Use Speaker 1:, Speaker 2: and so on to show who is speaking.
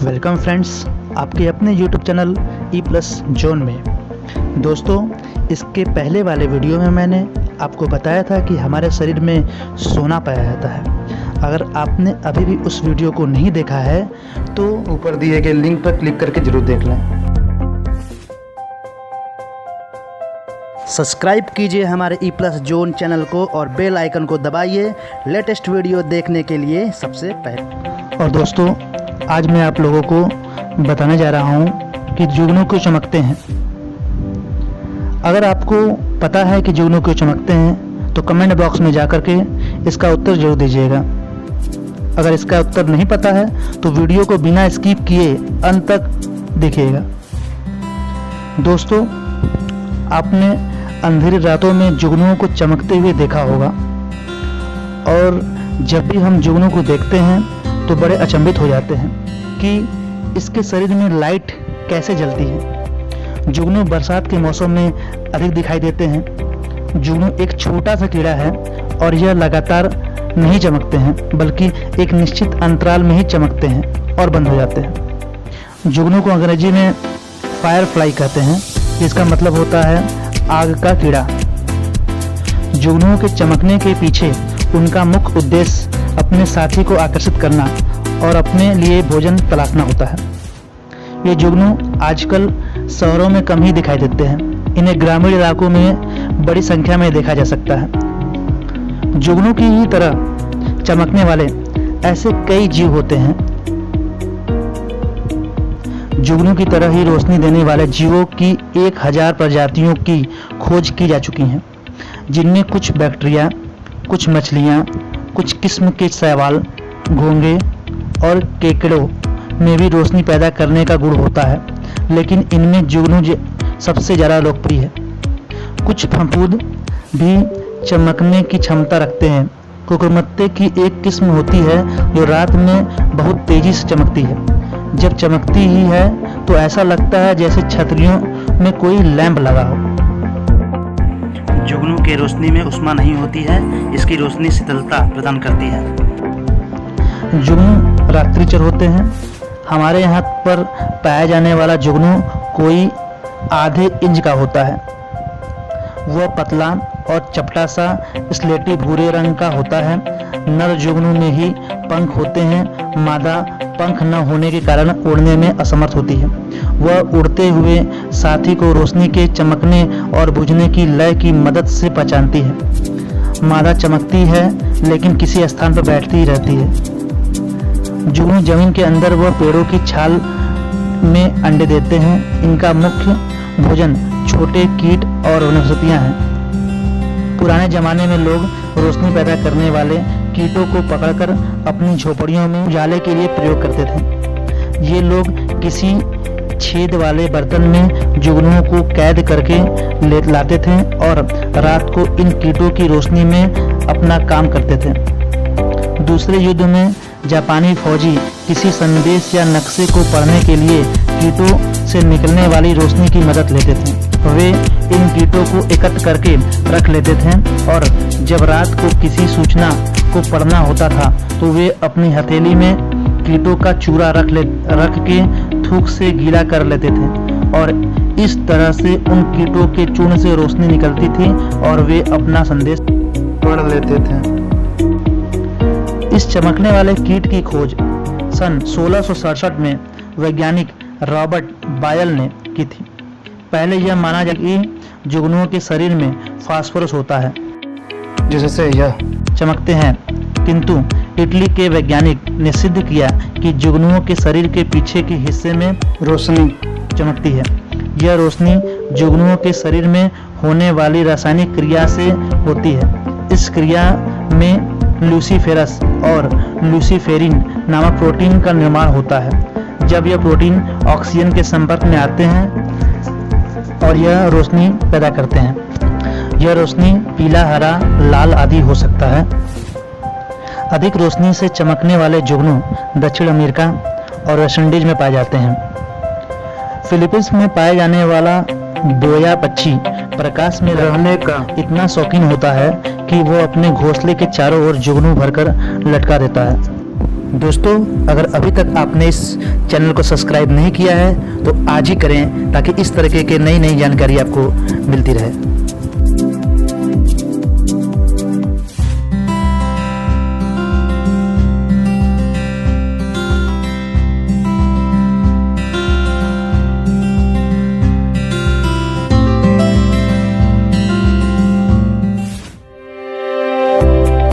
Speaker 1: Welcome friends, आपके अपने YouTube channel E+Zone में। दोस्तों, इसके पहले वाले वीडियो में मैंने आपको बताया था कि हमारे शरीर में सोना पाया जाता है। अगर आपने अभी भी उस वीडियो को नहीं देखा है तो ऊपर दिए गए लिंक पर क्लिक करके ज़रूर देख लें। सब्सक्राइब कीजिए हमारे E+Zone चैनल को और बेल आइकन को दबाइए लेटेस्ट वीडियो देखने के लिए सबसे पहले। और दोस्तों, आज मैं आप लोगों को बताने जा रहा हूँ कि जुगनू क्यों चमकते हैं। अगर आपको पता है कि जुगनू क्यों चमकते हैं तो कमेंट बॉक्स में जाकर के इसका उत्तर जरूर दीजिएगा। अगर इसका उत्तर नहीं पता है तो वीडियो को बिना स्किप किए अंत तक देखिएगा। दोस्तों, आपने अंधेरी रातों में जुगनुओं को चमकते हुए देखा होगा, और जब भी हम जुगनू को देखते हैं तो बड़े अचंभित हो जाते हैं कि इसके शरीर में लाइट कैसे जलती है। जुगनू बरसात के मौसम में अधिक दिखाई देते हैं। जुगनू एक छोटा सा कीड़ा है और यह लगातार नहीं चमकते हैं, बल्कि एक निश्चित अंतराल में ही चमकते हैं और बंद हो जाते हैं। जुगनू को अंग्रेजी में फायर फ्लाई कहते हैं, जिसका मतलब होता है आग का कीड़ा। जुगनुओं के चमकने के पीछे उनका मुख्य उद्देश्य अपने साथी को आकर्षित करना और अपने लिए भोजन तलाशना होता है। ये जुगनू आजकल शहरों में कम ही दिखाई देते हैं। इन्हें ग्रामीण इलाकों में बड़ी संख्या में देखा जा सकता है। जुगनू की ही तरह चमकने वाले ऐसे कई जीव होते हैं। जुगनू की तरह ही रोशनी देने वाले जीवों की 1000 प्रजातियों की खोज की जा चुकी हैं, जिनमें कुछ बैक्टीरिया, कुछ मछलियाँ, कुछ किस्म के शैवाल, घोंगे और केकड़ों में भी रोशनी पैदा करने का गुण होता है, लेकिन इनमें जुगनू सबसे ज़्यादा लोकप्रिय है। कुछ फफूंद भी चमकने की क्षमता रखते हैं। कुकुरमुत्ते की एक किस्म होती है जो रात में बहुत तेजी से चमकती है। जब चमकती ही है तो ऐसा लगता है जैसे छतरियों में कोई लैंप लगा हो। जुगनू के रोशनी में ऊष्मा नहीं होती है, इसकी रोशनी शीतलता प्रदान करती है। जुगनू रात्रिचर होते हैं। हमारे यहाँ पर पाया जाने वाला जुगनू कोई आधे इंच का होता है। वह पतला और चपटा सा स्लेटी भूरे रंग का होता है। नर जुगनू में ही पंख होते हैं। मादा पंख न होने के कारण उड़ने में असमर्थ होती है। वह उड़ते हुए साथी को रोशनी के चमकने और बुझने की लय की मदद से पहचानती है। मादा चमकती है लेकिन किसी स्थान पर बैठती ही रहती है। जुगनू जमीन के अंदर व पेड़ों की छाल में अंडे देते हैं। इनका मुख्य भोजन छोटे कीट और वनस्पतियां हैं। पुराने जमाने में लोग रोशनी पैदा करने वाले कीटों को पकड़कर अपनी झोपड़ियों में उजाले के लिए प्रयोग करते थे। ये लोग किसी छेद वाले बर्तन में जुगनुओं को कैद करके ले लाते थे और रात को इन कीटों की रोशनी में अपना काम करते थे। दूसरे युद्ध में जापानी फौजी किसी संदेश या नक्शे को पढ़ने के लिए कीटों से निकलने वाली रोशनी की मदद लेते थे। वे इन कीटों को एकत्र करके रख लेते थे और जब रात को किसी सूचना को पढ़ना होता था तो वे अपनी हथेली में कीटों का चूरा रख के थूक से गीला कर लेते थे, और इस तरह से उन कीटों के चूर्ण से रोशनी निकलती थी और वे अपना संदेश पढ़ लेते थे। इस चमकने वाले कीट की खोज सन 1667 में वैज्ञानिक रॉबर्ट बायल ने की थी। पहले यह माना जाता कि जुगनुओं के शरीर में फास्फोरस होता है जिससे यह चमकते हैं, किंतु इटली के वैज्ञानिक ने सिद्ध किया कि जुगनुओं के शरीर के पीछे के हिस्से में रोशनी चमकती है। यह रोशनी जुगनुओं के शरीर में होने वाली रासायनिक क्रिया से होती है। इस क्रिया में लूसीफेरस और लूसीफेरिन नामक प्रोटीन का निर्माण होता है। जब यह प्रोटीन ऑक्सीजन के संपर्क में आते हैं और यह रोशनी पैदा करते हैं। यह रोशनी पीला, हरा, लाल आदि हो सकता है। अधिक रोशनी से चमकने वाले जुगनू दक्षिण अमेरिका और वेस्ट इंडीज में पाए जाते हैं। फिलीपींस में पाए जाने वाला बोया पक्षी प्रकाश में रहने का इतना शौकीन होता है कि वो अपने घोंसले के चारों ओर जुगनू भरकर लटका देता है। दोस्तों, अगर अभी तक आपने इस चैनल को सब्सक्राइब नहीं किया है तो आज ही करें, ताकि इस तरीके के नई नई जानकारी आपको मिलती रहे।